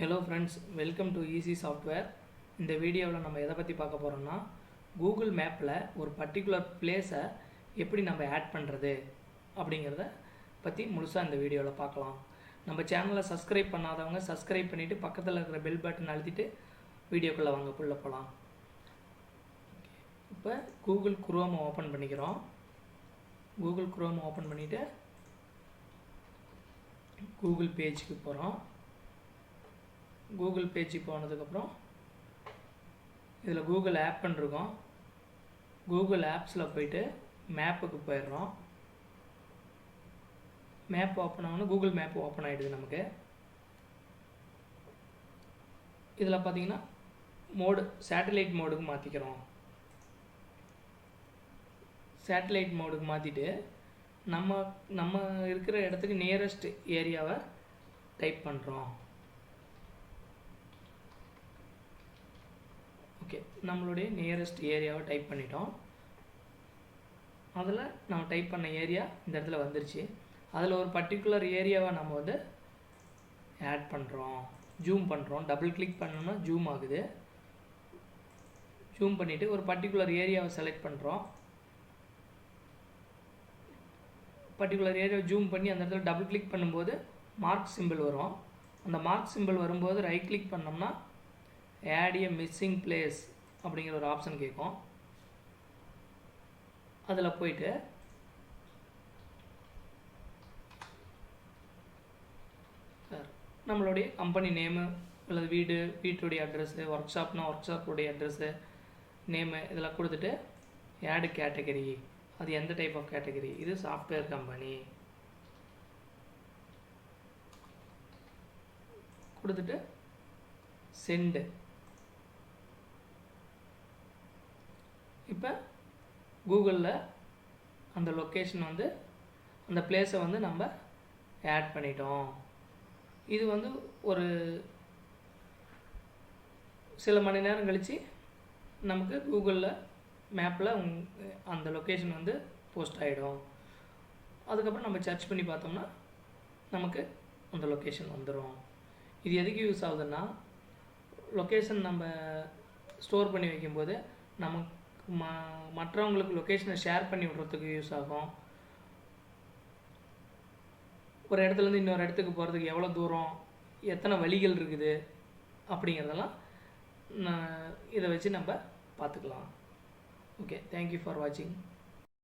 Hello friends, welcome to Easy Software. இந்த வீடியோவில் நம்ம எதை பற்றி பார்க்க போகிறோம்னா கூகுள் மேப்பில் ஒரு பர்டிகுலர் பிளேஸை எப்படி நம்ம ஆட் பண்ணுறது அப்படிங்கிறத பற்றி முழுசாக இந்த வீடியோவில் பார்க்கலாம். நம்ம சேனலை சப்ஸ்கிரைப் பண்ணாதவங்க சப்ஸ்கிரைப் பண்ணிவிட்டு பக்கத்தில் இருக்கிற பெல் பட்டன் அழுத்திட்டு வீடியோக்குள்ளே வாங்க புள்ள போகலாம். இப்போ கூகுள் குரோம் ஓப்பன் பண்ணிக்கிறோம். கூகுள் குரோம் ஓப்பன் பண்ணிவிட்டு கூகுள் பேஜுக்கு போகிறோம். கூகுள் பேஜுக்கு போனதுக்கப்புறம் இதில் கூகுள் ஆப்னு இருக்கும். கூகுள் ஆப்ஸில் போயிட்டு மேப்புக்கு போயிடுறோம். மேப் ஓப்பன் ஆகணும். கூகுள் மேப் ஓப்பன் ஆகிடுது நமக்கு. இதில் பார்த்தீங்கன்னா மோடு சேட்டலைட் மோடுக்கு மாற்றிக்கிறோம். சேட்டலைட் மோடுக்கு மாற்றிட்டு நம்ம இருக்கிற இடத்துக்கு நியரஸ்ட் ஏரியாவை டைப் பண்ணுறோம். ஓகே, நம்மளுடைய நியரஸ்ட் ஏரியாவை டைப் பண்ணிட்டோம். அதில் நம்ம டைப் பண்ண ஏரியா இந்த இடத்துல வந்துருச்சு. அதில் ஒரு பர்டிகுலர் ஏரியாவை நம்ம வந்து ஆட் பண்ணுறோம், ஜூம் பண்ணுறோம். டபுள் கிளிக் பண்ணோம்னா ஜூம் ஆகுது. ஜூம் பண்ணிவிட்டு ஒரு பர்டிகுலர் ஏரியாவை செலக்ட் பண்ணுறோம். பர்டிகுலர் ஏரியாவை ஜூம் பண்ணி அந்த இடத்துல டபுள் கிளிக் பண்ணும்போது மார்க் சிம்பிள் வரும். அந்த மார்க் சிம்பிள் வரும்போது ரைட் கிளிக் பண்ணோம்னா ஆட் எ மிஸ்ஸிங் பிளேஸ் அப்படிங்கிற ஒரு ஆப்ஷன் கேட்கும். அதில் போயிட்டு நம்மளுடைய கம்பெனி நேமு அல்லது வீட்டுடைய அட்ரெஸ்ஸு, ஒர்க் ஷாப்னா ஒர்க் ஷாப்புடைய அட்ரெஸ்ஸு, நேமு இதெல்லாம் கொடுத்துட்டு ஆட் கேட்டகரி, அது எந்த டைப் ஆஃப் கேட்டகரி, இது சாஃப்ட்வேர் கம்பெனி கொடுத்துட்டு சென்டு. இப்போ கூகுளில் அந்த லொக்கேஷன் வந்து அந்த பிளேஸை வந்து நம்ம ஆட் பண்ணிட்டோம். இது வந்து ஒரு சில மணி நேரம் கழித்து நமக்கு கூகுளில் மேப்பில் அந்த லொக்கேஷன் வந்து போஸ்ட் ஆகிடும். அதுக்கப்புறம் நம்ம சர்ச் பண்ணி பார்த்தோம்னா நமக்கு அந்த லொக்கேஷன் வந்துடும். இது எதுக்கு யூஸ் ஆகுதுன்னா, லொக்கேஷன் நம்ம ஸ்டோர் பண்ணி வைக்கும்போது நமக்கு மற்றவங்களுக்கு லொக்கேஷனை ஷேர் பண்ணி விடுறதுக்கு யூஸ் ஆகும். ஒரு இடத்துலேருந்து இன்னொரு இடத்துக்கு போகிறதுக்கு எவ்வளோ தூரம், எத்தனை வழிகள் இருக்குது அப்படிங்கிறதெல்லாம் இதை வச்சு நம்ம பார்த்துக்கலாம். ஓகே, தேங்க்யூ ஃபார் வாட்சிங்.